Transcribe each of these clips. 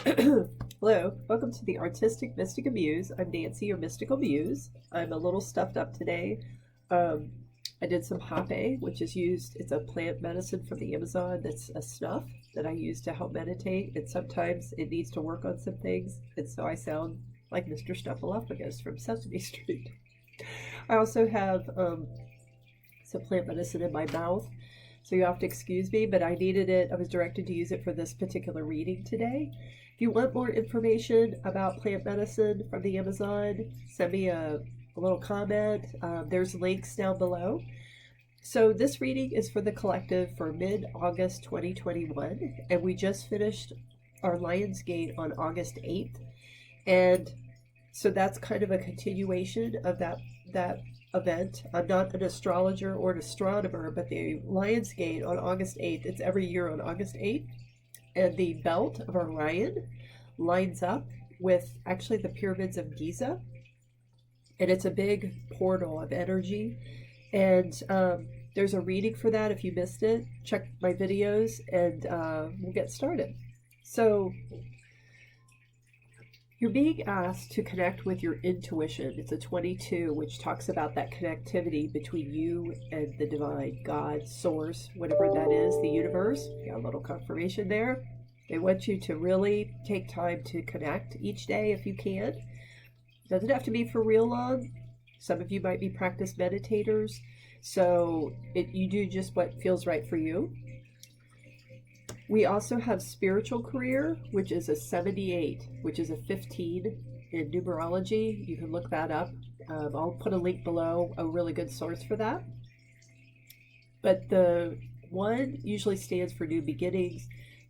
Hello, welcome to the Artistic Mystic Muse. I'm Nancy, your mystical muse. I'm a little stuffed up today. Um, I did some hape, which is used, it's a plant medicine from the Amazon that's a snuff that I use to help meditate, and sometimes it needs to work on some things, and so I sound like Mr. Snuffleupagus from Sesame Street. I also have some plant medicine in my mouth, so you have to excuse me, but I needed it. I was directed to use it for this particular reading today. If you want more information about plant medicine from the Amazon, send me a little comment. There's links down below. So this reading is for the collective for mid-August 2021, and we just finished our Lionsgate on August 8th, and so that's kind of a continuation of that event. I'm not an astrologer or an astronomer, but the Lionsgate on August 8th, it's every year on August 8th, and the belt of Orion lines up with actually the pyramids of Giza, and it's a big portal of energy. And there's a reading for that. If you missed it, check my videos, and we'll get started. So you're being asked to connect with your intuition. It's a 22, which talks about that connectivity between you and the divine, God, source, whatever that is, the universe. Got a little confirmation there. They want you to really take time to connect each day if you can. It doesn't have to be for real long. Some of you might be practice meditators, so you do just what feels right for you. We also have spiritual career, which is a 78, which is a 15 in numerology. You can look that up. I'll put a link below, a really good source for that. But the 1 usually stands for new beginnings,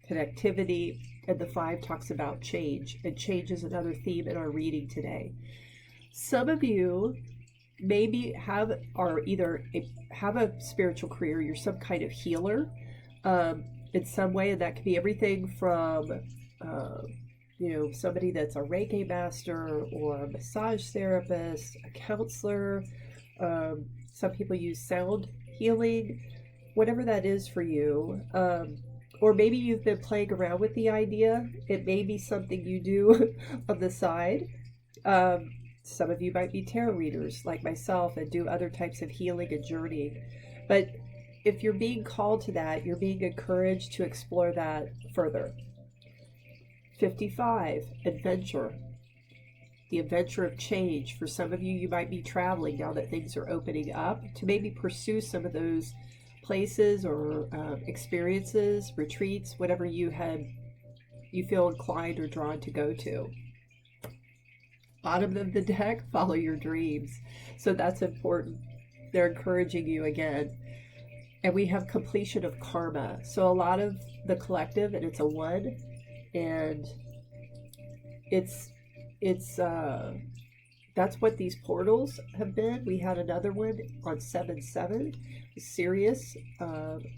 connectivity, and the 5 talks about change. And change is another theme in our reading today. Some of you maybe have a spiritual career. You're some kind of healer. In some way, and that could be everything from, somebody that's a Reiki master or a massage therapist, a counselor. Some people use sound healing, whatever that is for you. Or maybe you've been playing around with the idea. It may be something you do on the side. Some of you might be tarot readers like myself and do other types of healing and journeying. But if you're being called to that, you're being encouraged to explore that further. 55, adventure. The adventure of change. For some of you, you might be traveling now that things are opening up to maybe pursue some of those places or experiences, retreats, whatever you feel inclined or drawn to go to. Bottom of the deck, follow your dreams. So that's important. They're encouraging you again. And we have completion of karma. So a lot of the collective, and it's a 1, and that's what these portals have been. We had another one on 7/7, Sirius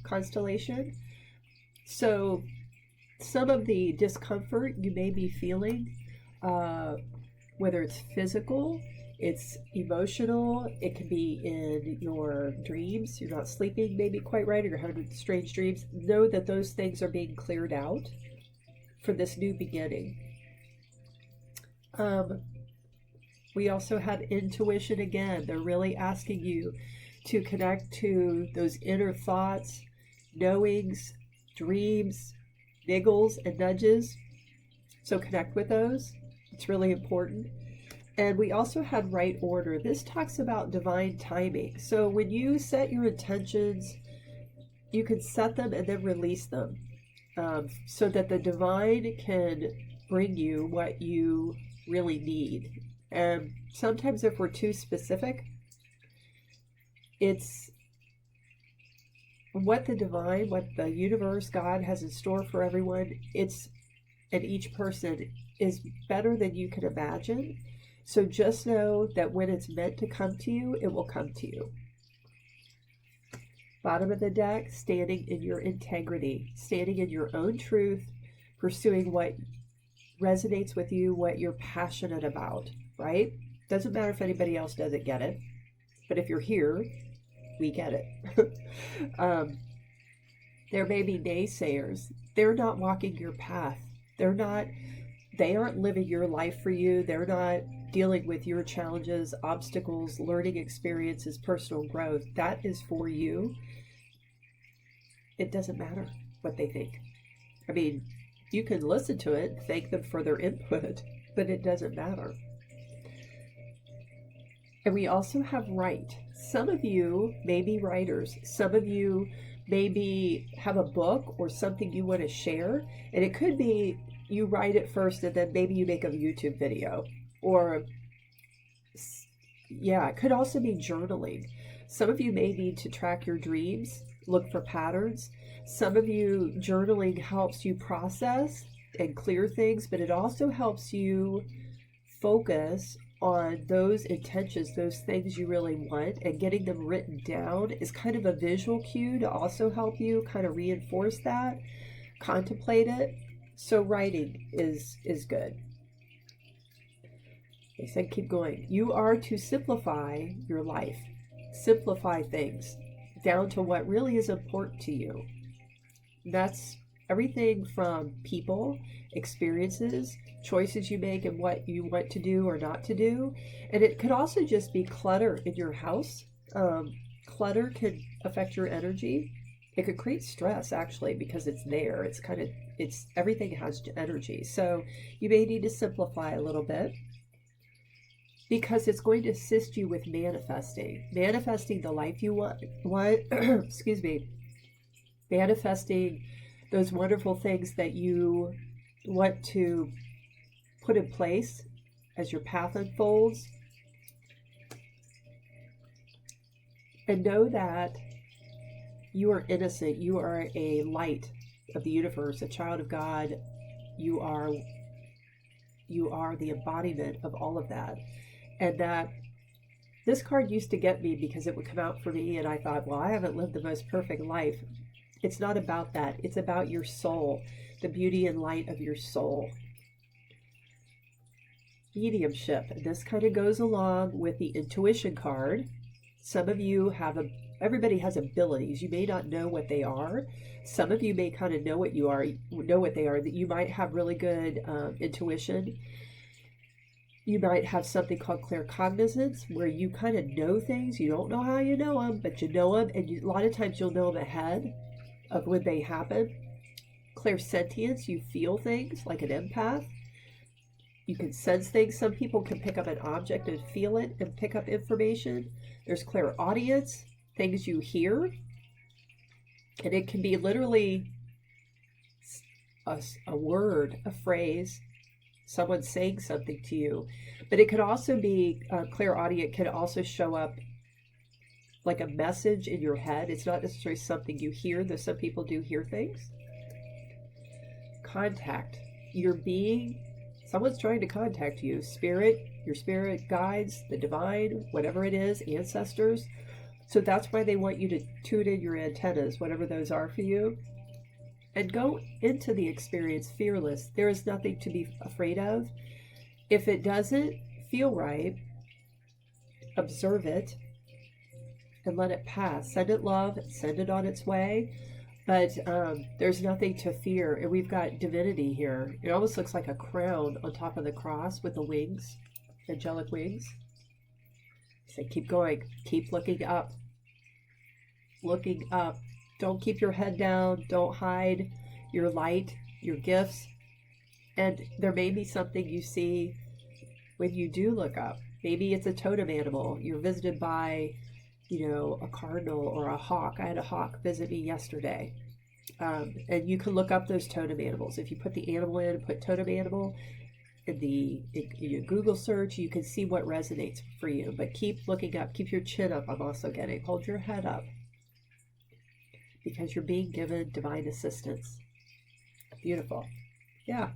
constellation. So some of the discomfort you may be feeling, whether it's physical, it's emotional, it can be in your dreams. You're not sleeping maybe quite right, or you're having strange dreams. Know that those things are being cleared out for this new beginning. We also had intuition again. They're really asking you to connect to those inner thoughts, knowings, dreams, niggles, and nudges. So connect with those. It's really important. And we also had right order. This talks about divine timing. So when you set your intentions, you can set them and then release them, so that the divine can bring you what you really need. And sometimes if we're too specific, it's what the divine, what the universe, God has in store for everyone. And each person is better than you can imagine. So just know that when it's meant to come to you, it will come to you. Bottom of the deck, standing in your integrity, standing in your own truth, pursuing what resonates with you, what you're passionate about, right? Doesn't matter if anybody else doesn't get it, but if you're here, we get it. There may be naysayers. They're not walking your path. They're not They aren't living your life for you. They're not dealing with your challenges, obstacles, learning experiences, personal growth. That is for you. It doesn't matter what they think. I mean, you can listen to it, thank them for their input, but it doesn't matter. And we also have write. Some of you may be writers. Some of you maybe have a book or something you want to share. And it could be you write it first and then maybe you make a YouTube video. Or, yeah, it could also be journaling. Some of you may need to track your dreams, look for patterns. Some of you, journaling helps you process and clear things, but it also helps you focus on those intentions, those things you really want, and getting them written down is kind of a visual cue to also help you kind of reinforce that, contemplate it. So writing is good. They said keep going. You are to simplify your life. Simplify things down to what really is important to you. That's everything from people, experiences, choices you make, and what you want to do or not to do. And it could also just be clutter in your house. Clutter can affect your energy. It could create stress actually because it's there. It's everything has energy. So you may need to simplify a little bit because it's going to assist you with manifesting the life you want excuse me, manifesting those wonderful things that you want to put in place as your path unfolds. And know that you are innocent. You are a light of the universe, a child of God. You are the embodiment of all of that. And that this card used to get me because it would come out for me and I thought, well, I haven't lived the most perfect life. It's not about that. It's about your soul, the beauty and light of your soul. Mediumship. And this kind of goes along with the intuition card. Some of you everybody has abilities. You may not know what they are. Some of you may kind of know what they are, that you might have really good intuition. You might have something called claircognizance, where you kind of know things. You don't know how you know them, but you know them. And a lot of times you'll know them ahead of when they happen. Clairsentience, you feel things like an empath. You can sense things. Some people can pick up an object and feel it and pick up information. There's clairaudience, things you hear. And it can be literally a word, a phrase, someone saying something to you. But it could also be, clairaudient can also show up like a message in your head. It's not necessarily something you hear, though some people do hear things. Contact. Someone's trying to contact you. Spirit, your spirit guides, the divine, whatever it is, ancestors. So that's why they want you to tune in your antennas, whatever those are for you. And go into the experience fearless. There is nothing to be afraid of. If it doesn't feel right, observe it and let it pass. Send it love, send it on its way. But there's nothing to fear. And we've got divinity here. It almost looks like a crown on top of the cross with the wings, angelic wings. So keep going. Keep looking up. Looking up. Don't keep your head down. Don't hide your light, your gifts. And there may be something you see when you do look up. Maybe it's a totem animal. You're visited by, a cardinal or a hawk. I had a hawk visit me yesterday. And you can look up those totem animals. If you put the animal in and put totem animal in your Google search, you can see what resonates for you. But keep looking up. Keep your chin up, I'm also getting. Hold your head up. Because you're being given divine assistance. Beautiful. Yeah.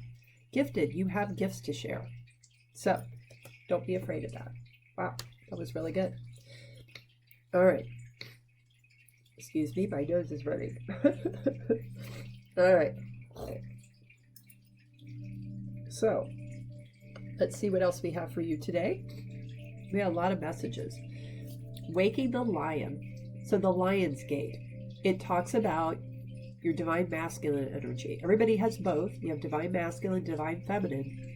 Gifted. You have gifts to share. So, don't be afraid of that. Wow. That was really good. All right. Excuse me, my nose is running. All right. So, let's see what else we have for you today. We have a lot of messages. Waking the lion. So the Lion's Gate. It talks about your divine masculine energy. Everybody has both. You have divine masculine, divine feminine.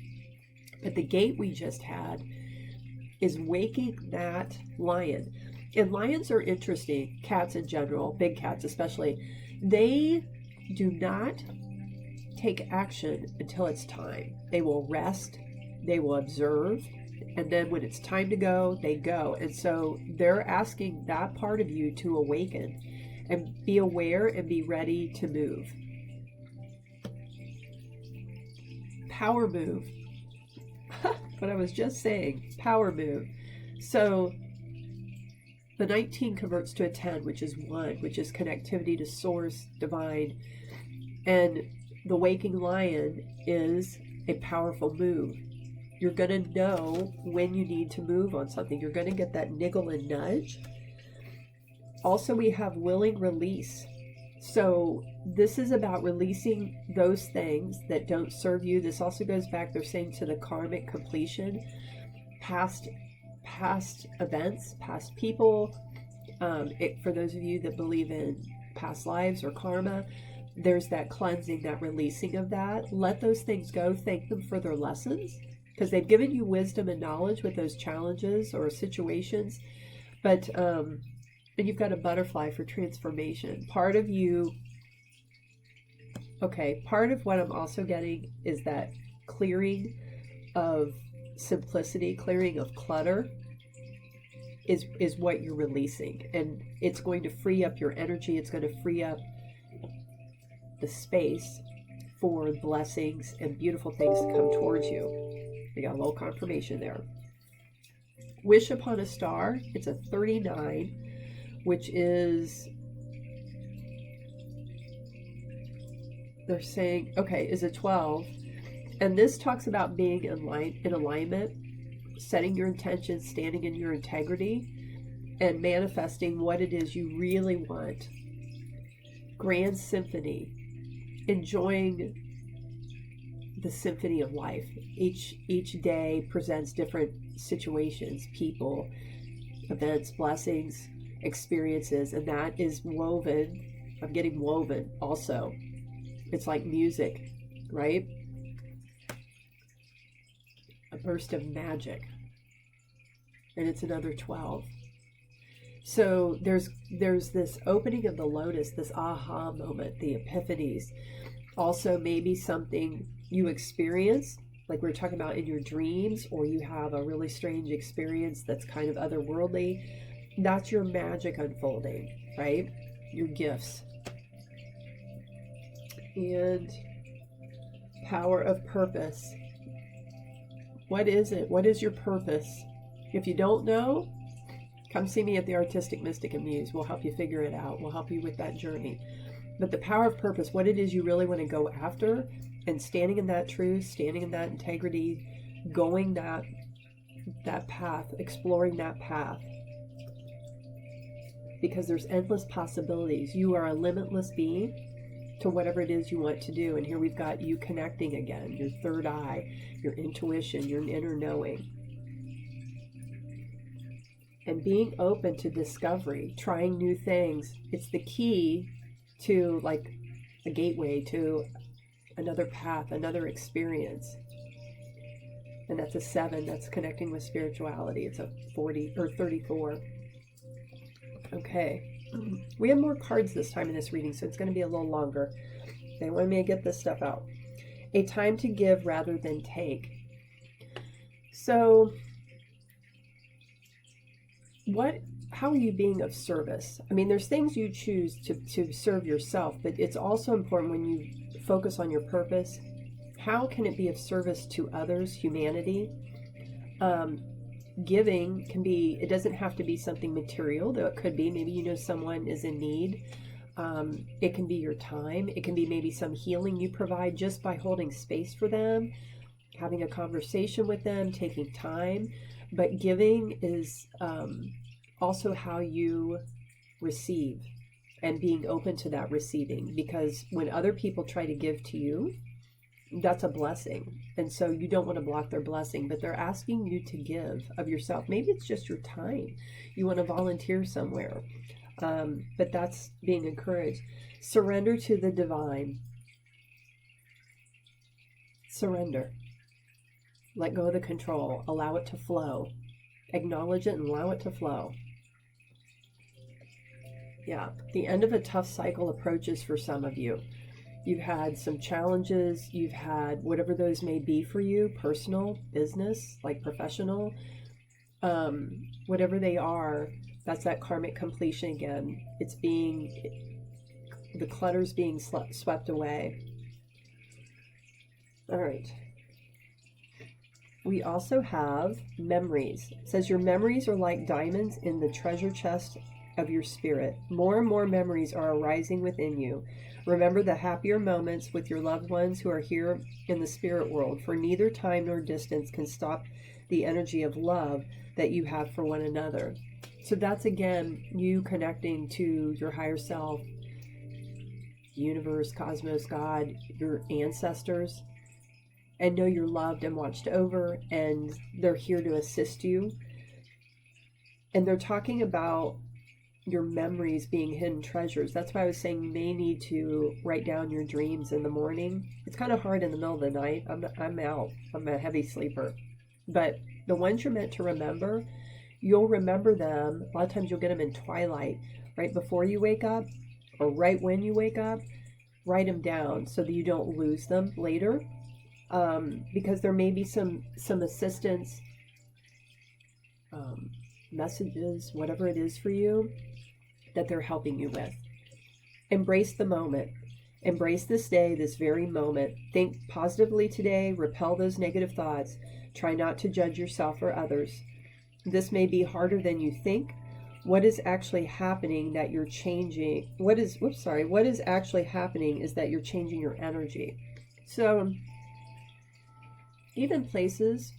But the gate we just had is waking that lion. And lions are interesting, cats in general, big cats especially. They do not take action until it's time. They will rest, they will observe, and then when it's time to go, they go. And so they're asking that part of you to awaken and be aware and be ready to move. Power move. What I was just saying, power move. So the 19 converts to a 10, which is 1, which is connectivity to source, divine. And the waking lion is a powerful move. You're going to know when you need to move on something. You're going to get that niggle and nudge. Also, we have willing release. So this is about releasing those things that don't serve you. This also goes back, they're saying, to the karmic completion, past events, past people. For those of you that believe in past lives or karma, there's that cleansing, that releasing of that. Let those things go. Thank them for their lessons, because they've given you wisdom and knowledge with those challenges or situations. But and you've got a butterfly for transformation. Part of you, okay, part of what I'm also getting is that clearing of simplicity, clearing of clutter is what you're releasing. And it's going to free up your energy. It's going to free up the space for blessings and beautiful things to come towards you. We got a little confirmation there. Wish upon a star. It's a 39. Which is, they're saying, okay, is a 12. And this talks about being in alignment, setting your intentions, standing in your integrity, and manifesting what it is you really want. Grand symphony, enjoying the symphony of life. Each day presents different situations, people, events, blessings, experiences, and that is woven. I'm getting woven also. It's like music, right? A burst of magic. And it's another 12. So there's this opening of the lotus, this aha moment, the epiphanies. Also maybe something you experience, like we were talking about in your dreams, or you have a really strange experience that's kind of otherworldly. That's your magic unfolding, right? Your gifts. And power of purpose. What is it? What is your purpose? If you don't know, come see me at the Artistic Mystic and Muse. We'll help you figure it out. We'll help you with that journey. But the power of purpose, what it is you really want to go after, and standing in that truth, standing in that integrity, going that path, exploring that path. Because there's endless possibilities. You are a limitless being to whatever it is you want to do. And here we've got you connecting again, your third eye, your intuition, your inner knowing. And being open to discovery, trying new things. It's the key to, like, a gateway to another path, another experience. And that's a 7, that's connecting with spirituality. It's a 40 or 34. Okay, we have more cards this time in this reading, so it's going to be a little longer. They want me to get this stuff out. A time to give rather than take. So, how are you being of service? I mean, there's things you choose to serve yourself, but it's also important when you focus on your purpose. How can it be of service to others, humanity? Giving can be, it doesn't have to be something material, though it could be. Maybe you know someone is in need. It can be your time. It can be maybe some healing you provide just by holding space for them, having a conversation with them, taking time. But giving is also how you receive, and being open to that receiving. Because when other people try to give to you, that's a blessing. And so you don't want to block their blessing, but they're asking you to give of yourself. Maybe it's just your time. You want to volunteer somewhere. But that's being encouraged. Surrender to the divine. Surrender. Let go of the control. Allow it to flow. Acknowledge it and allow it to flow. Yeah, the end of a tough cycle approaches for some of you. You've had some challenges. You've had whatever those may be for you, personal, business, like professional, whatever they are. That's that karmic completion again. It's the clutter's being swept away. All right. We also have memories. It says your memories are like diamonds in the treasure chest of your spirit. More and more memories are arising within you. Remember the happier moments with your loved ones who are here in the spirit world, for neither time nor distance can stop the energy of love that you have for one another. So that's again you connecting to your higher self, universe, cosmos, God, your ancestors, and know you're loved and watched over, and they're here to assist you. And they're talking about your memories being hidden treasures. That's why I was saying you may need to write down your dreams in the morning. It's kind of hard in the middle of the night. I'm out. I'm a heavy sleeper. But the ones you're meant to remember, you'll remember them. A lot of times you'll get them in twilight, right before you wake up or right when you wake up. Write them down so that you don't lose them later. Because there may be some assistance, messages, whatever it is for you, that they're helping you with. Embrace the moment. Embrace this day, this very moment. Think positively today. Repel those negative thoughts. Try not to judge yourself or others. This may be harder than you think. What is actually happening that you're changing? What is actually happening is that you're changing your energy. So even places,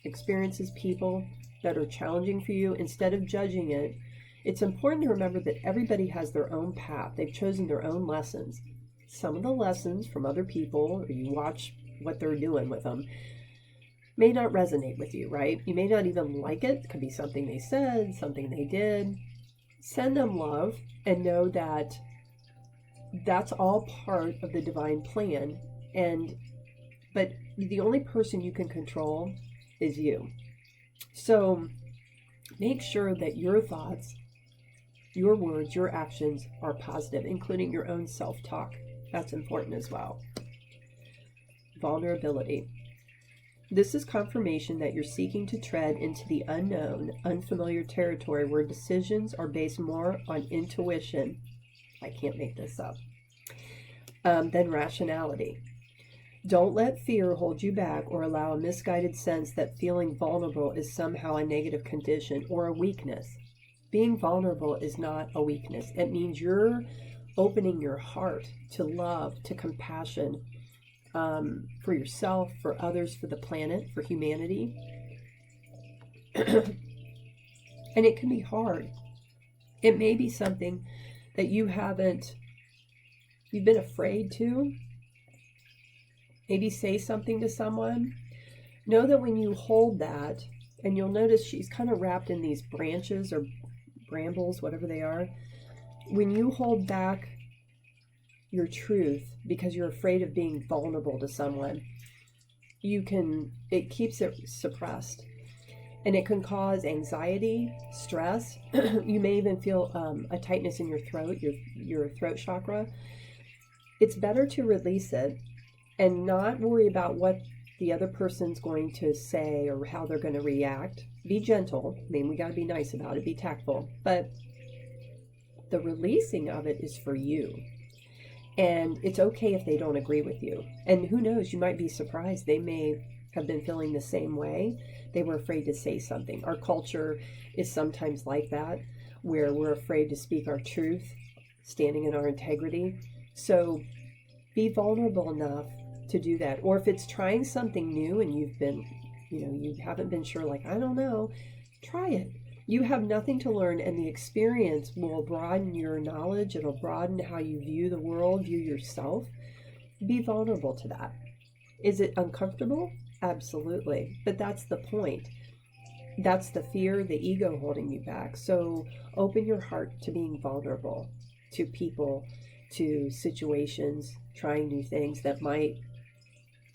experiences, people that are challenging for you, instead of judging it, it's important to remember that everybody has their own path. They've chosen their own lessons. Some of the lessons from other people, or you watch what they're doing with them, may not resonate with you, right? You may not even like it. It could be something they said, something they did. Send them love and know that that's all part of the divine plan. But the only person you can control is you. So make sure that your thoughts, your words, your actions are positive, including your own self-talk. That's important as well. Vulnerability. This is confirmation that you're seeking to tread into the unknown, unfamiliar territory where decisions are based more on intuition. I can't make this up. Than rationality. Don't let fear hold you back or allow a misguided sense that feeling vulnerable is somehow a negative condition or a weakness. Being vulnerable is not a weakness. It means you're opening your heart to love, to compassion, for yourself, for others, for the planet, for humanity. And it can be hard. It may be something that you've been afraid to maybe say something to someone. Know that when you hold that, and you'll notice she's kind of wrapped in these branches or brambles, whatever they are. When you hold back your truth because you're afraid of being vulnerable to someone, it keeps it suppressed. And it can cause anxiety, stress. You may even feel a tightness in your throat, your throat chakra. It's better to release it and not worry about what the other person's going to say or how they're going to react. Be gentle. I mean, we got to be nice about it, be tactful. But the releasing of it is for you. And it's okay if they don't agree with you. And who knows, you might be surprised. They may have been feeling the same way. They were afraid to say something. Our culture is sometimes like that, where we're afraid to speak our truth, standing in our integrity. So be vulnerable enough to do that. Or if it's trying something new and you haven't been sure, like, I don't know, try it. You have nothing to learn, and the experience will broaden your knowledge. It'll broaden how you view the world, view yourself. Be vulnerable to that. Is it uncomfortable? Absolutely. But that's the point. that's the fear, the ego holding you back. So open your heart to being vulnerable to people, to situations, trying new things that might,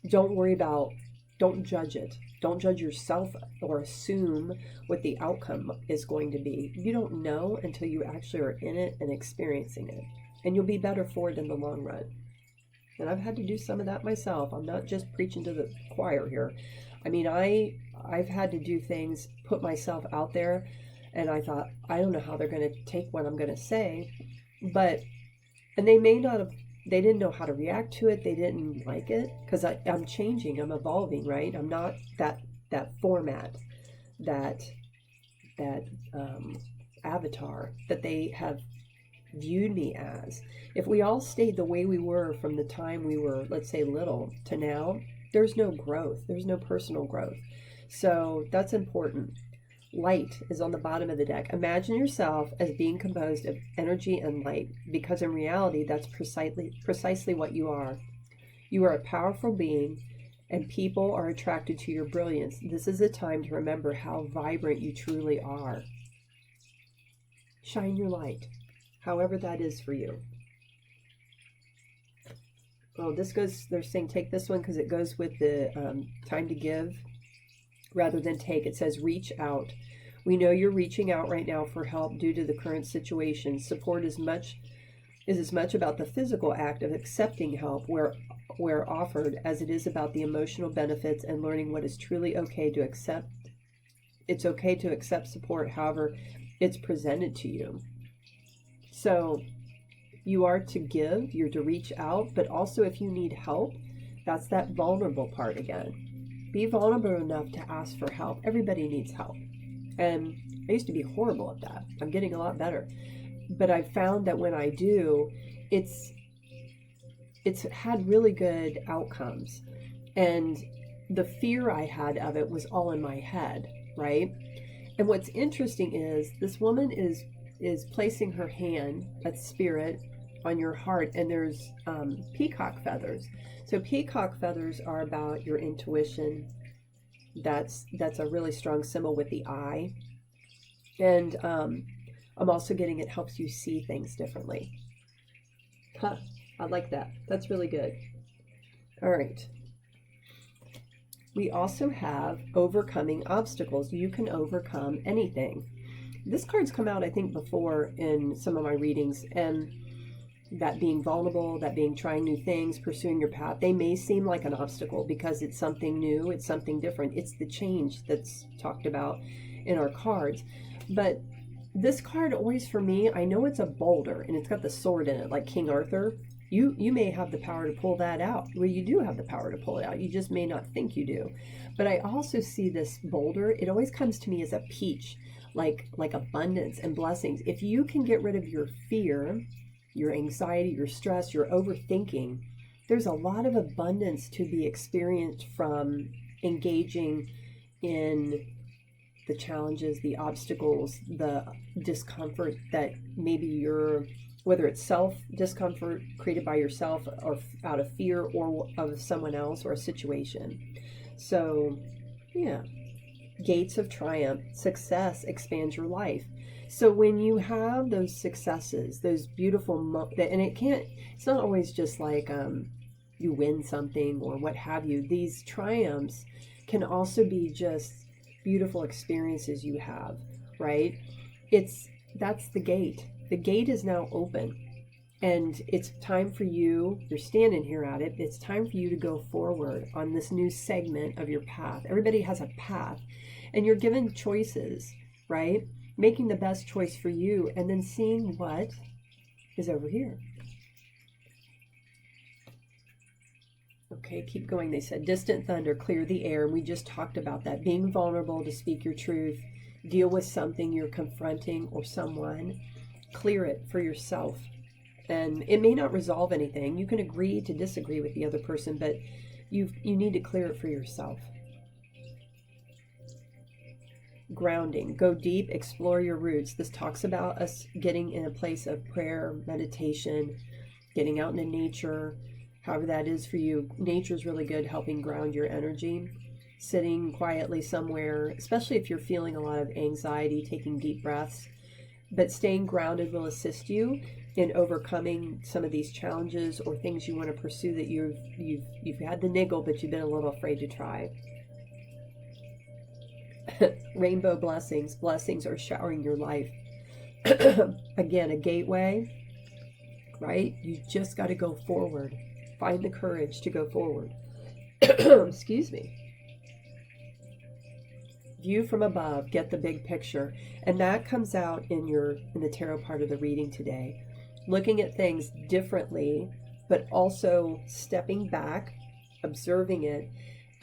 don't worry about, don't judge it. Don't judge yourself or assume what the outcome is going to be. You don't know until you actually are in it and experiencing it. And you'll be better for it in the long run. And I've had to do some of that myself. I'm not just preaching to the choir here. I mean, I've had to do things, put myself out there, and I thought, I don't know how they're going to take what I'm going to say. But, and they may not have, they didn't know how to react to it. They didn't like it because I'm changing. I'm evolving, right? I'm not that format, that avatar that they have viewed me as. If we all stayed the way we were from the time we were, let's say, little to now, there's no growth. There's no personal growth. So that's important. Light is on the bottom of the deck. Imagine yourself as being composed of energy and light, because in reality, that's precisely what you are. You are a powerful being, and people are attracted to your brilliance. This is a time to remember how vibrant you truly are. Shine your light, however that is for you. Oh, this goes, they're saying take this one because it goes with the time to give rather than take. It says reach out. We know you're reaching out right now for help due to the current situation. Support is as much about the physical act of accepting help where offered as it is about the emotional benefits and learning what is truly okay to accept. It's okay to accept support, however it's presented to you. So you are to give, you're to reach out, but also if you need help, that's that vulnerable part again. Be vulnerable enough to ask for help. Everybody needs help. And I used to be horrible at that. I'm getting a lot better. But I've found that when I do, it's had really good outcomes. And the fear I had of it was all in my head, right? And what's interesting is this woman is placing her hand at spirit on your heart, and there's peacock feathers. So peacock feathers are about your intuition. That's a really strong symbol with the eye. And I'm also getting it helps you see things differently. Huh, I like that. That's really good. All right. We also have overcoming obstacles. You can overcome anything. This card's come out, I think, before in some of my readings, and that being vulnerable, that being trying new things, pursuing your path, they may seem like an obstacle because it's something new, it's something different. It's the change that's talked about in our cards. But this card always, for me, I know it's a boulder and it's got the sword in it like King Arthur. You may have the power to pull that out. Well, you do have the power to pull it out. You just may not think you do. But I also see this boulder, it always comes to me as a peach, like abundance and blessings. If you can get rid of your fear, your anxiety, your stress, your overthinking, there's a lot of abundance to be experienced from engaging in the challenges, the obstacles, the discomfort that maybe you're, whether it's self-discomfort created by yourself or out of fear or of someone else or a situation. So, yeah. Gates of triumph. Success expands your life. So when you have those successes, those beautiful, and it's not always just like you win something or what have you. These triumphs can also be just beautiful experiences you have, right? That's the gate. The gate is now open, and it's time for you, you're standing here at it, it's time for you to go forward on this new segment of your path. Everybody has a path, and you're given choices, right? Making the best choice for you, and then seeing what is over here. Okay, keep going. They said, distant thunder, clear the air. We just talked about that. Being vulnerable to speak your truth, deal with something you're confronting or someone, clear it for yourself. And it may not resolve anything. You can agree to disagree with the other person, but you need to clear it for yourself. Grounding, go deep, explore your roots. This talks about us getting in a place of prayer, meditation, getting out into nature, however that is for you. Nature is really good helping ground your energy. sitting quietly somewhere, especially if you're feeling a lot of anxiety, taking deep breaths. But staying grounded will assist you in overcoming some of these challenges or things you want to pursue that you've had the niggle, but you've been a little afraid to try. Rainbow blessings. Blessings are showering your life. Again, a gateway, right? You just got to go forward. Find the courage to go forward. Excuse me. View from above, get the big picture. And that comes out in the tarot part of the reading today. Looking at things differently, but also stepping back, observing it,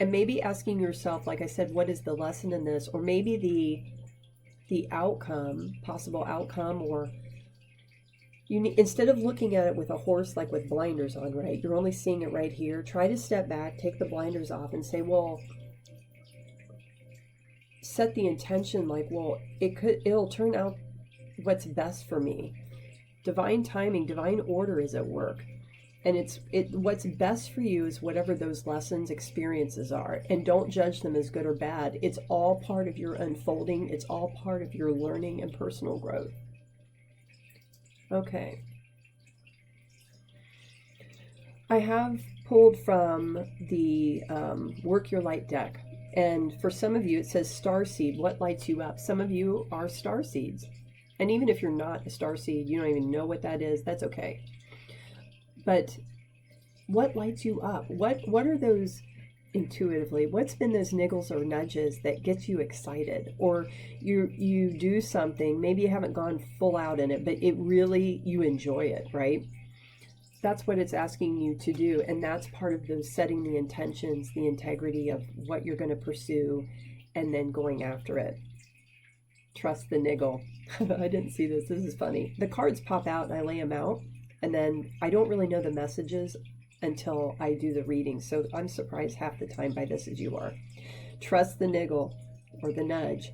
and maybe asking yourself, like I said, what is the lesson in this? Or maybe the outcome, possible outcome, or instead of looking at it with a horse, like with blinders on, right? You're only seeing it right here. Try to step back, take the blinders off and say, well, set the intention like, well, it'll turn out what's best for me. Divine timing, divine order is at work. And what's best for you is whatever those lessons, experiences are. And don't judge them as good or bad. It's all part of your unfolding. It's all part of your learning and personal growth. Okay. I have pulled from the Work Your Light deck. And for some of you, it says starseed. What lights you up? Some of you are starseeds. And even if you're not a starseed, you don't even know what that is, that's okay. But what lights you up? What are those intuitively? What's been those niggles or nudges that gets you excited? Or you do something, maybe you haven't gone full out in it, but you enjoy it, right? That's what it's asking you to do. And that's part of those setting the intentions, the integrity of what you're going to pursue, and then going after it. Trust the niggle. I didn't see this. This is funny. The cards pop out and I lay them out. And then I don't really know the messages until I do the reading. So I'm surprised half the time by this as you are. Trust the niggle or the nudge.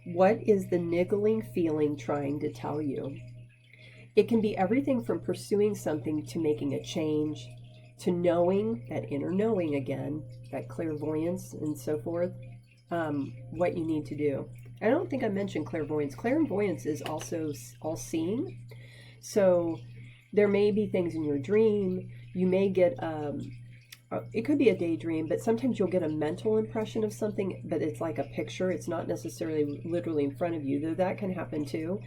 What is the niggling feeling trying to tell you? It can be everything from pursuing something to making a change, to knowing, that inner knowing again, that clairvoyance and so forth, what you need to do. I don't think I mentioned clairvoyance. Clairvoyance is also all-seeing. So there may be things in your dream. You may get, it could be a daydream, but sometimes you'll get a mental impression of something, but it's like a picture. It's not necessarily literally in front of you, though that can happen too.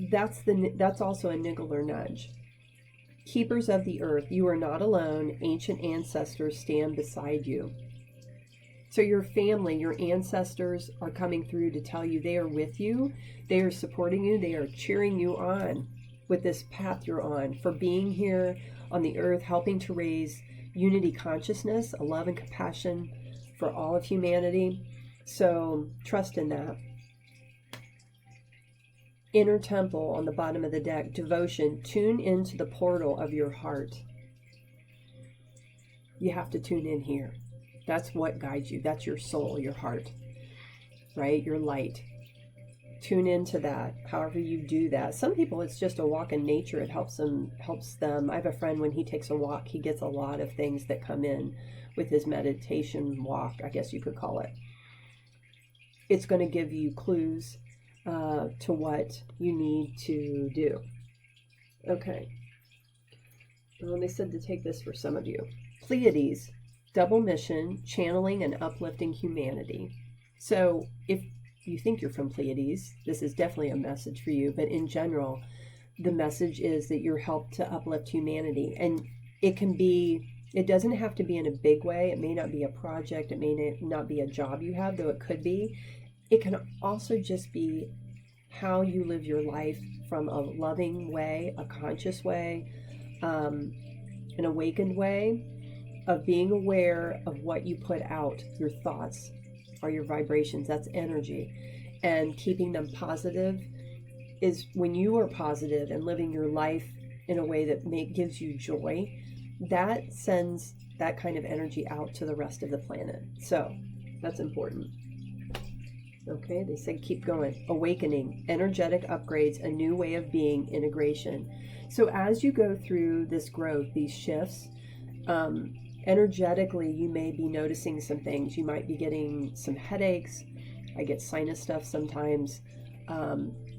That's also a niggle or nudge. Keepers of the earth, you are not alone. Ancient ancestors stand beside you. So your family, your ancestors are coming through to tell you they are with you. They are supporting you. They are cheering you on with this path you're on, for being here on the earth, helping to raise unity consciousness, a love and compassion for all of humanity. So trust in that. Inner temple on the bottom of the deck, devotion, tune into the portal of your heart. You have to tune in here. That's what guides you. That's your soul, your heart, right? Your light. Tune into that, however you do that. Some people, it's just a walk in nature. It helps them. I have a friend, when he takes a walk, he gets a lot of things that come in with his meditation walk, I guess you could call it. It's going to give you clues to what you need to do. Okay. Well, they said to take this for some of you. Pleiades, double mission, channeling and uplifting humanity. So if you think you're from Pleiades, this is definitely a message for you. But in general, the message is that you're helped to uplift humanity. And it doesn't have to be in a big way. It may not be a project. It may not be a job you have, though it could be. It can also just be how you live your life from a loving way, a conscious way, an awakened way of being aware of what you put out. Your thoughts are your vibrations. That's energy. And keeping them positive is when you are positive and living your life in a way that gives you joy, that sends that kind of energy out to the rest of the planet. So that's important. Okay, they said keep going. Awakening, energetic upgrades, a new way of being, integration. So as you go through this growth, these shifts, energetically, you may be noticing some things. You might be getting some headaches. I get sinus stuff sometimes.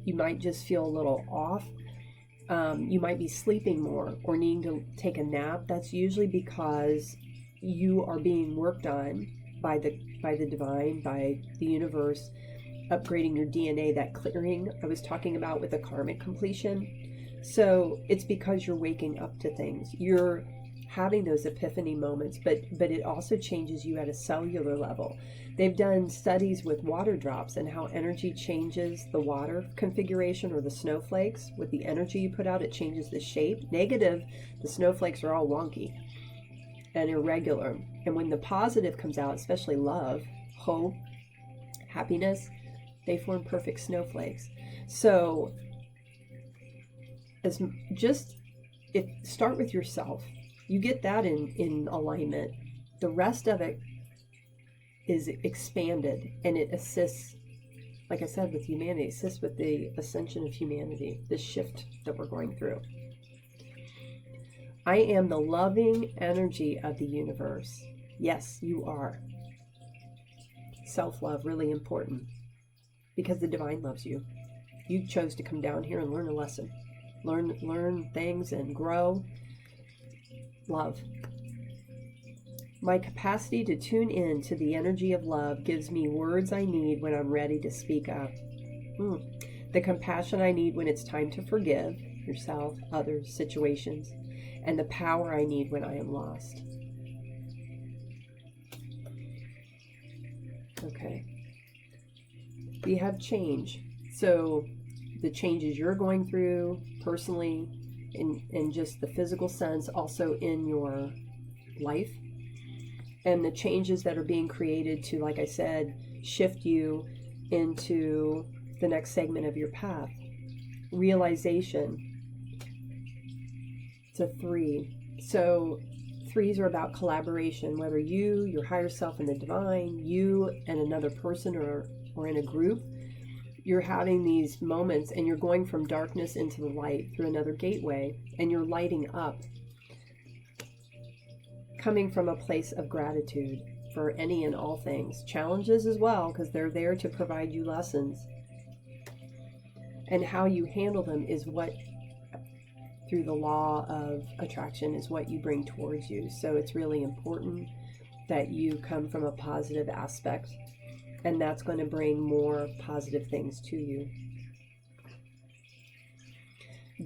You might just feel a little off. You might be sleeping more or needing to take a nap. That's usually because you are being worked on by the divine, by the universe, upgrading your DNA, that clearing I was talking about with the karmic completion. So it's because you're waking up to things. You're having those epiphany moments, but it also changes you at a cellular level. They've done studies with water drops and how energy changes the water configuration, or the snowflakes. With the energy you put out, it changes the shape. Negative, the snowflakes are all wonky and irregular. And when the positive comes out, especially love, hope, happiness, they form perfect snowflakes. So start with yourself. You get that in alignment. The rest of it is expanded, and it assists, like I said, with humanity. It assists with the ascension of humanity, the shift that we're going through. I am the loving energy of the universe. Yes, you are. Self-love, really important, because the divine loves you. You chose to come down here and learn a lesson. Learn things and grow. Love. My capacity to tune in to the energy of love gives me words I need when I'm ready to speak up. The compassion I need when it's time to forgive yourself, others, situations, and the power I need when I am lost. Okay. We have change. So the changes you're going through personally, in just the physical sense, also in your life, and the changes that are being created to, like I said, shift you into the next segment of your path. Realization. It's a 3. So 3s are about collaboration, whether you, your higher self and the divine, you and another person, or in a group. You're having these moments and you're going from darkness into the light through another gateway, and you're lighting up, coming from a place of gratitude for any and all things. Challenges as well, because they're there to provide you lessons. And how you handle them is what, through the law of attraction, is what you bring towards you. So it's really important that you come from a positive aspect, and that's going to bring more positive things to you.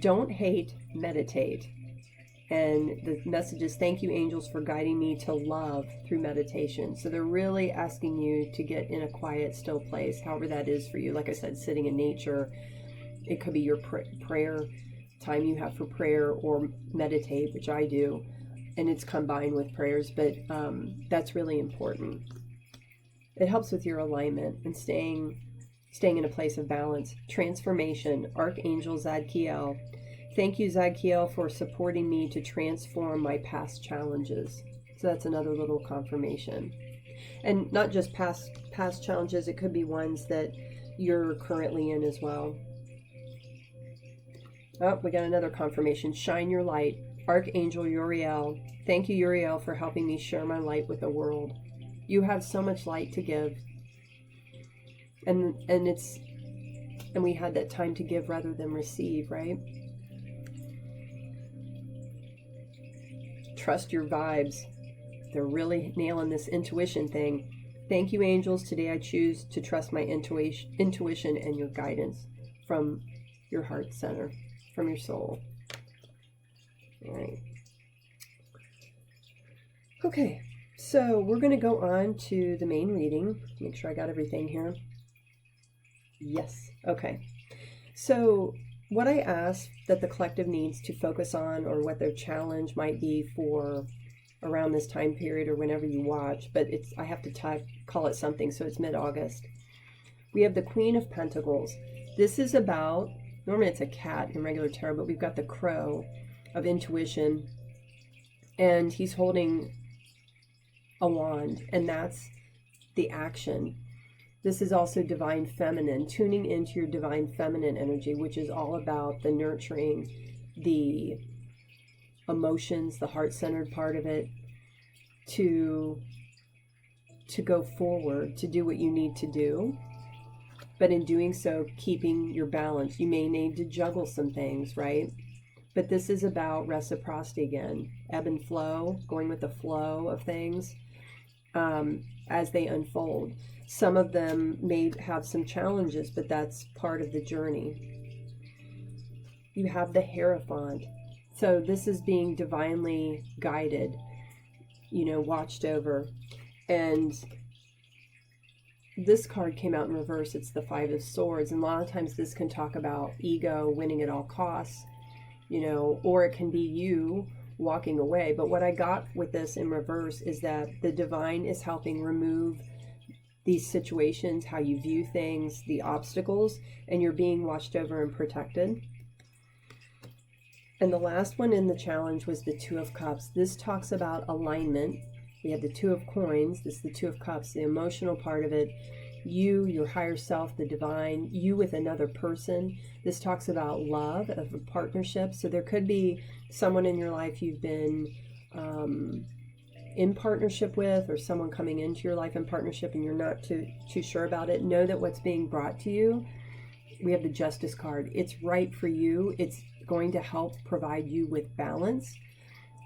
Don't hate, meditate. And the message is, thank you, angels, for guiding me to love through meditation. So they're really asking you to get in a quiet, still place, however that is for you. Like I said, sitting in nature. It could be your prayer time you have for prayer, or meditate, which I do. And it's combined with prayers, but that's really important. It helps with your alignment and staying in a place of balance. Transformation. Archangel Zadkiel. Thank you, Zadkiel, for supporting me to transform my past challenges. So that's another little confirmation. And not just past challenges, it could be ones that you're currently in as well. Oh, we got another confirmation. Shine your light. Archangel Uriel. Thank you, Uriel, for helping me share my light with the world. You have so much light to give. And we had that time to give rather than receive, right? Trust your vibes. They're really nailing this intuition thing. Thank you, angels. Today I choose to trust my intuition and your guidance from your heart center, from your soul. All right. Okay, so we're going to go on to the main reading. Make sure I got everything here. Yes. Okay. So what I asked that the collective needs to focus on, or what their challenge might be for around this time period, or whenever you watch, but I have to call it something, so it's mid-August. We have the Queen of Pentacles. This is about, normally it's a cat in regular tarot, but we've got the crow of intuition, and he's holding a wand, and that's the action. This is also divine feminine, tuning into your divine feminine energy, which is all about the nurturing, the emotions, the heart-centered part of it. to go forward, to do what you need to do. But in doing so, keeping your balance. You may need to juggle some things, right? But this is about reciprocity again. Ebb and flow, going with the flow of things as they unfold. Some of them may have some challenges, but that's part of the journey. You have the Hierophant. So this is being divinely guided, you know, watched over. And this card came out in reverse. It's the Five of Swords. And a lot of times this can talk about ego, winning at all costs, you know, or it can be you walking away. But what I got with this in reverse is that the divine is helping remove these situations, how you view things, the obstacles, and you're being watched over and protected. And the last one in the challenge was the Two of Cups. This talks about alignment. We have the Two of Coins. This is the Two of Cups, the emotional part of it. You, your higher self, the divine, you with another person. This talks about love, of a partnership. So there could be someone in your life you've been in partnership with, or someone coming into your life in partnership and you're not too sure about it. Know that what's being brought to you, we have the Justice card. It's right for you. It's going to help provide you with balance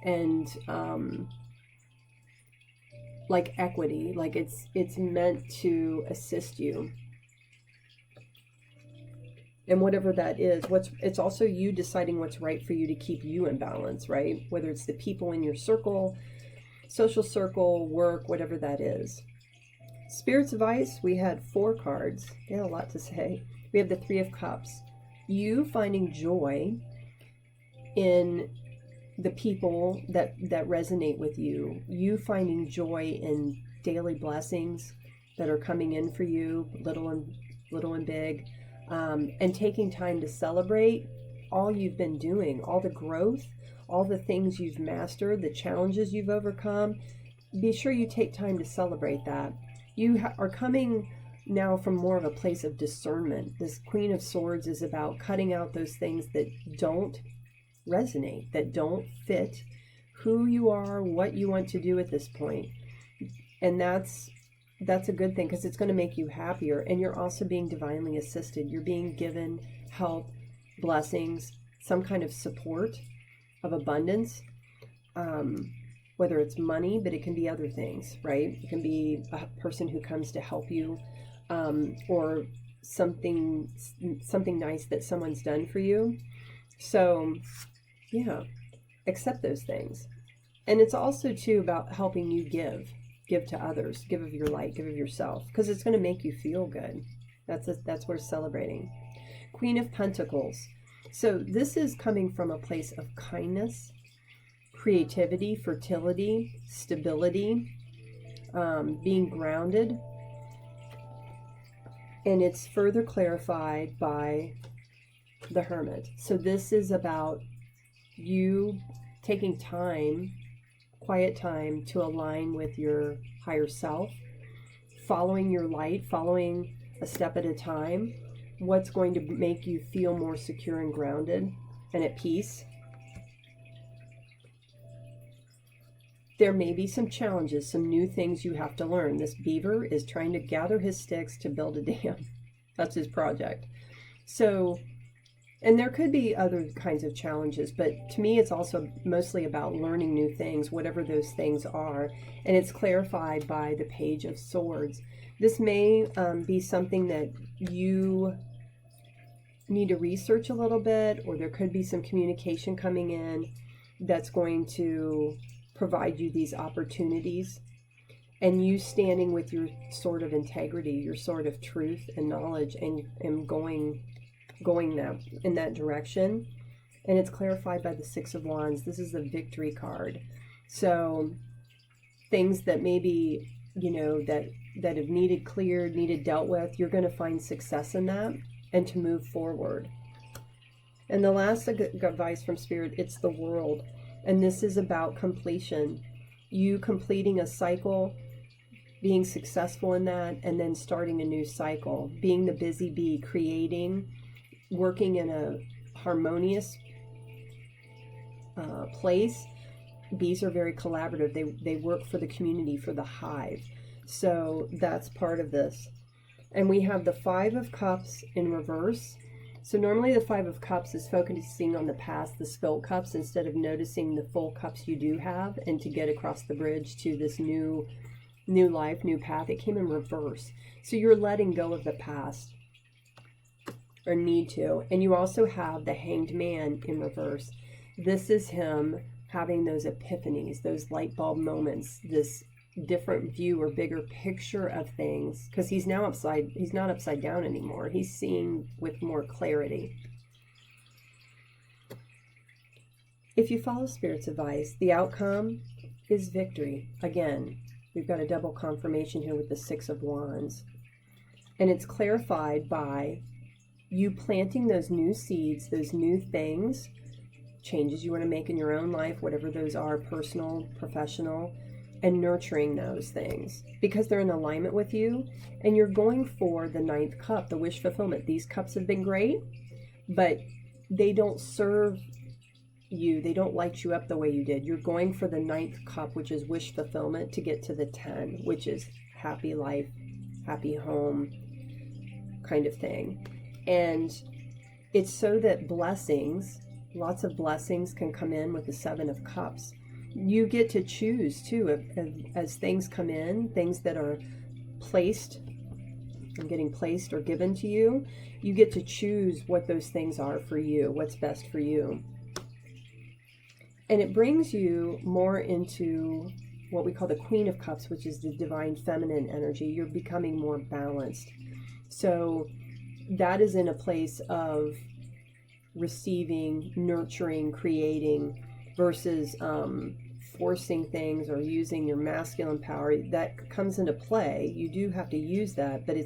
and like equity, like it's meant to assist you. And whatever that is, it's also you deciding what's right for you to keep you in balance, right? Whether it's the people in your circle, social circle, work, whatever that is. Spirit's advice, we had 4 cards. They had a lot to say. We have the Three of Cups. You finding joy in the people that resonate with you. You finding joy in daily blessings that are coming in for you, little and big. And taking time to celebrate all you've been doing, all the growth, all the things you've mastered, the challenges you've overcome. Be sure you take time to celebrate that. You are coming now from more of a place of discernment. This Queen of Swords is about cutting out those things that don't resonate, that don't fit who you are, what you want to do at this point. And that's a good thing, because it's going to make you happier. And you're also being divinely assisted. You're being given help, blessings, some kind of support of abundance, whether it's money, but it can be other things, right? It can be a person who comes to help you, or something nice that someone's done for you. So yeah, accept those things. And it's also too about helping you give to others, give of your light, give of yourself, because it's going to make you feel good. That's worth celebrating. Queen of Pentacles. So this is coming from a place of kindness, creativity, fertility, stability, being grounded. And it's further clarified by the Hermit. So this is about you taking time, quiet time, to align with your higher self, following your light, following a step at a time, what's going to make you feel more secure and grounded and at peace. There may be some challenges, some new things you have to learn. This beaver is trying to gather his sticks to build a dam. That's his project. So, and there could be other kinds of challenges, but to me it's also mostly about learning new things, whatever those things are. And it's clarified by the Page of Swords. This may be something that you need to research a little bit, or there could be some communication coming in that's going to provide you these opportunities, and you standing with your sword of integrity, your sword of truth and knowledge, and going in that direction. And it's clarified by the Six of Wands. This is the Victory card. So things that maybe, you know, that have needed cleared, needed dealt with, you're going to find success in that and to move forward. And the last advice from Spirit, it's the World. And this is about completion. You completing a cycle, being successful in that, and then starting a new cycle. Being the busy bee, creating, working in a harmonious place, bees are very collaborative. They work for the community, for the hive. So that's part of this. And we have the Five of Cups in reverse. So normally the Five of Cups is focusing on the past, the spilt cups, instead of noticing the full cups you do have and to get across the bridge to this new life, new path. It came in reverse. So you're letting go of the past, or need to. And you also have the Hanged Man in reverse. This is him having those epiphanies, those light bulb moments, this different view or bigger picture of things, because he's not upside down anymore. He's seeing with more clarity. If you follow Spirit's advice, the outcome is victory. Again, we've got a double confirmation here with the Six of Wands. And it's clarified by you planting those new seeds, those new things, changes you want to make in your own life, whatever those are, personal, professional, and nurturing those things because they're in alignment with you. And you're going for the ninth cup, the wish fulfillment. These cups have been great, but they don't serve you. They don't light you up the way you did. You're going for the ninth cup, which is wish fulfillment, to get to the 10, which is happy life, happy home kind of thing. And it's so that blessings, lots of blessings can come in with the Seven of Cups. You get to choose too, as things come in, things that are placed, getting placed or given to you, you get to choose what those things are for you, what's best for you. And it brings you more into what we call the Queen of Cups, which is the divine feminine energy. You're becoming more balanced. So that is in a place of receiving, nurturing, creating, versus forcing things or using your masculine power. That comes into play. You do have to use that, but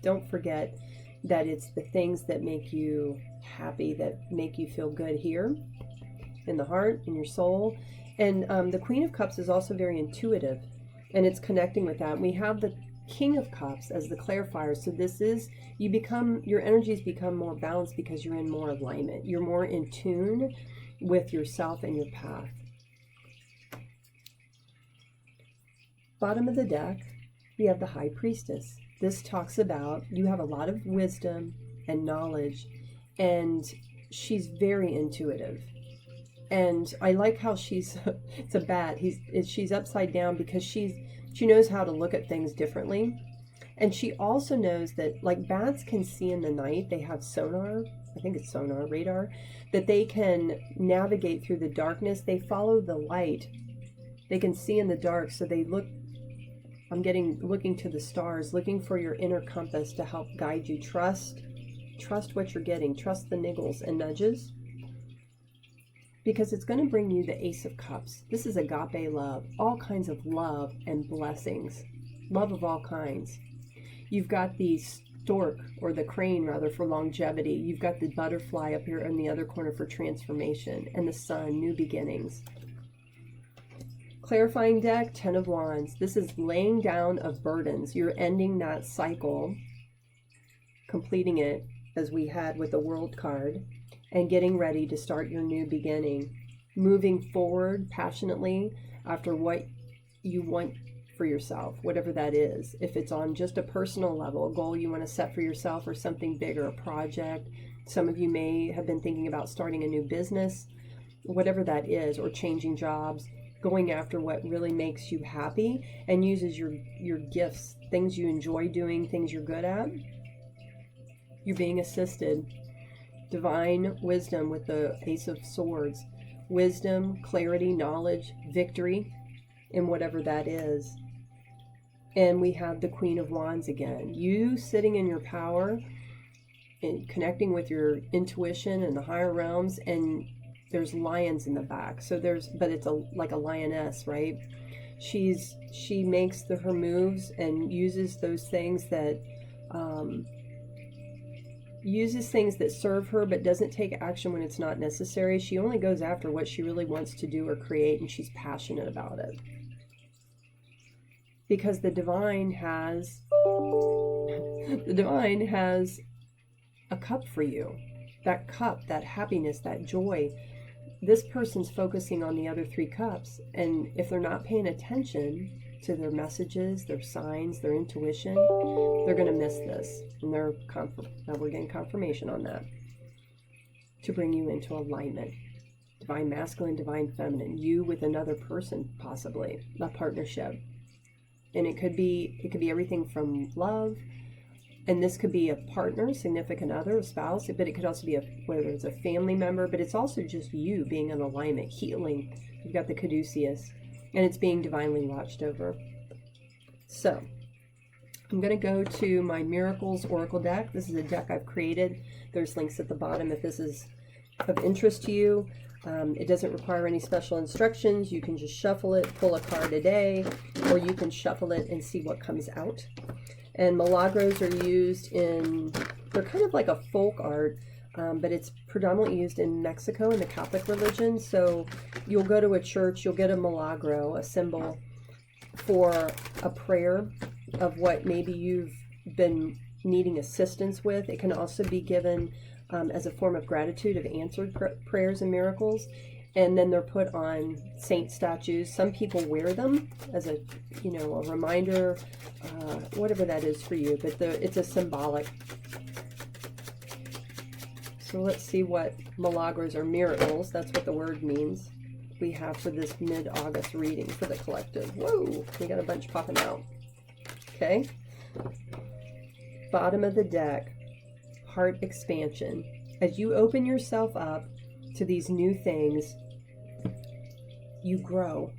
don't forget that it's the things that make you happy, that make you feel good here in the heart, in your soul. And the Queen of Cups is also very intuitive, and it's connecting with that. We have the King of Cups as the clarifier. So this is, your energies become more balanced because you're in more alignment. You're more in tune with yourself and your path. Bottom of the deck, we have the High Priestess. This talks about you have a lot of wisdom and knowledge, and she's very intuitive. And I like how she's, it's a bat, she's upside down because she knows how to look at things differently. And she also knows that, like, bats can see in the night. They have sonar, I think it's sonar, radar, that they can navigate through the darkness. They follow the light. They can see in the dark, so they look, looking to the stars, looking for your inner compass to help guide you. Trust what you're getting. Trust the niggles and nudges, because it's going to bring you the Ace of Cups. This is agape love, all kinds of love and blessings, love of all kinds. You've got the stork, or the crane rather, for longevity. You've got the butterfly up here in the other corner for transformation, and the sun, new beginnings. Clarifying deck, 10 of Wands. This is laying down of burdens. You're ending that cycle, completing it as we had with the World card, and getting ready to start your new beginning. Moving forward passionately after what you want for yourself, whatever that is. If it's on just a personal level, a goal you want to set for yourself, or something bigger, a project. Some of you may have been thinking about starting a new business, whatever that is, or changing jobs, going after what really makes you happy and uses your gifts, things you enjoy doing, things you're good at. You're being assisted. Divine wisdom with the Ace of Swords. Wisdom, clarity, knowledge, victory in whatever that is. And we have the Queen of Wands again. You sitting in your power and connecting with your intuition and the higher realms, and there's lions in the back. So but it's like a lioness, right? She makes her moves and uses those things that serve her, but doesn't take action when it's not necessary. She only goes after what she really wants to do or create, and she's passionate about it. Because the divine has a cup for you. That cup, that happiness, that joy, this person's focusing on the other 3 cups, and if they're not paying attention to their messages, their signs, their intuition, they're going to miss this. And now we're getting confirmation on that, to bring you into alignment. Divine masculine, divine feminine, you with another person, possibly a partnership. And it could be everything from love, and this could be a partner, significant other, a spouse, but it could also be whether it's a family member, but it's also just you being in alignment, healing. You've got the caduceus, and it's being divinely watched over. So I'm going to go to my Miracles Oracle deck. This is a deck I've created. There's links at the bottom if this is of interest to you. It doesn't require any special instructions. You can just shuffle it, pull a card a day, or you can shuffle it and see what comes out. And Milagros are used they're kind of like a folk art, but it's predominantly used in Mexico in the Catholic religion. So you'll go to a church, you'll get a milagro, a symbol for a prayer of what maybe you've been needing assistance with. It can also be given as a form of gratitude of answered prayers and miracles. And then they're put on saint statues. Some people wear them as a reminder, whatever that is for you, but it's a symbolic. So let's see what Milagros or miracles, that's what the word means, we have for this mid-August reading for the collective. Whoa, we got a bunch popping out. Okay. Bottom of the deck, heart expansion. As you open yourself up to these new things, you grow,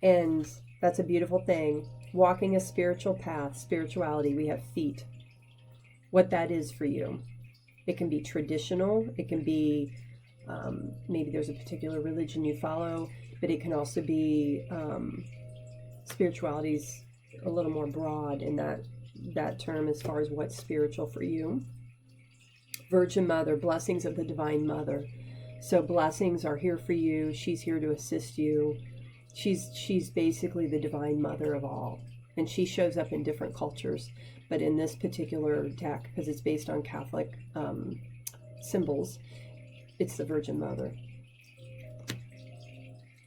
and that's a beautiful thing. Walking a spiritual path, spirituality, we have feet. What that is for you. It can be traditional, it can be maybe there's a particular religion you follow, but it can also be spirituality's a little more broad in that term as far as what's spiritual for you. Virgin Mother, blessings of the Divine Mother. So blessings are here for you. She's here to assist you. She's basically the Divine Mother of all. And she shows up in different cultures. But in this particular deck, because it's based on Catholic symbols, it's the Virgin Mother.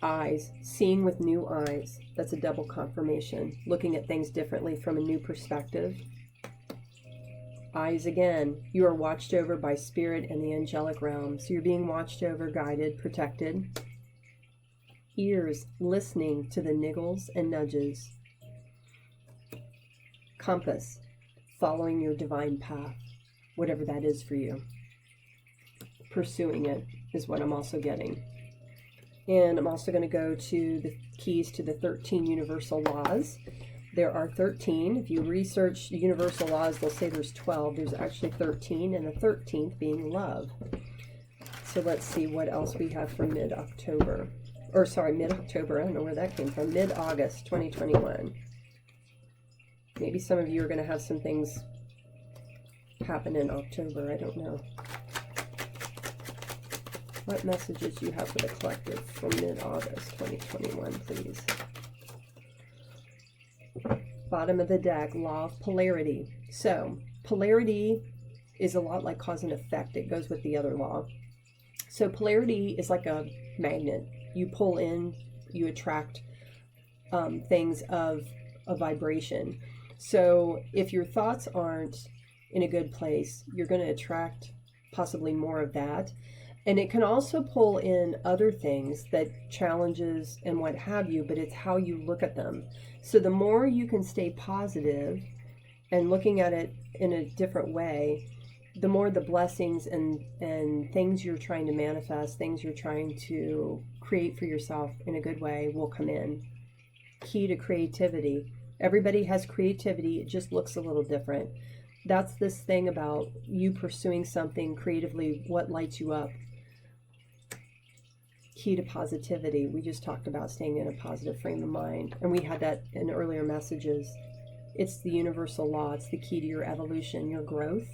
Eyes, seeing with new eyes. That's a double confirmation. Looking at things differently from a new perspective. Eyes again, you are watched over by spirit and the angelic realm. So you're being watched over, guided, protected. Ears, listening to the niggles and nudges. Compass, following your divine path, whatever that is for you. Pursuing it is what I'm also getting. And I'm also going to go to the keys to the 13 universal laws. There are 13. If you research universal laws, they'll say there's 12. There's actually 13, and the 13th being love. So let's see what else we have for mid-October. Or sorry, mid-October. I don't know where that came from. Mid-August 2021. Maybe some of you are going to have some things happen in October. I don't know. What messages do you have for the collective for mid-August 2021, please? Bottom of the deck, law of polarity. So polarity is a lot like cause and effect. It goes with the other law. So polarity is like a magnet. You pull in, you attract things of a vibration. So if your thoughts aren't in a good place, you're going to attract possibly more of that. And it can also pull in other things, that challenges and what have you, but it's how you look at them. So the more you can stay positive and looking at it in a different way, the more the blessings and things you're trying to manifest, things you're trying to create for yourself in a good way will come in. Key to creativity. Everybody has creativity. It just looks a little different. That's this thing about you pursuing something creatively, what lights you up. Key to positivity. We just talked about staying in a positive frame of mind, and we had that in earlier messages. It's the universal law. It's the key to your evolution, your growth.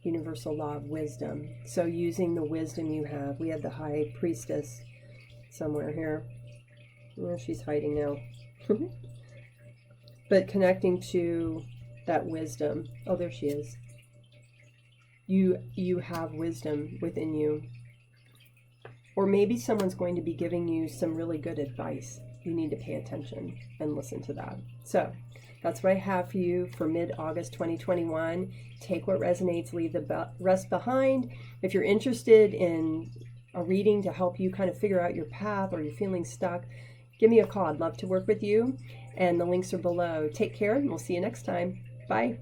Universal law of wisdom. So using the wisdom you have. We had the High Priestess somewhere here. Oh, she's hiding now. But connecting to that wisdom. Oh, there she is. You have wisdom within you. Or maybe someone's going to be giving you some really good advice. You need to pay attention and listen to that. So that's what I have for you for mid-August 2021. Take what resonates, leave the rest behind. If you're interested in a reading to help you kind of figure out your path, or you're feeling stuck, give me a call. I'd love to work with you. And the links are below. Take care, and we'll see you next time. Bye.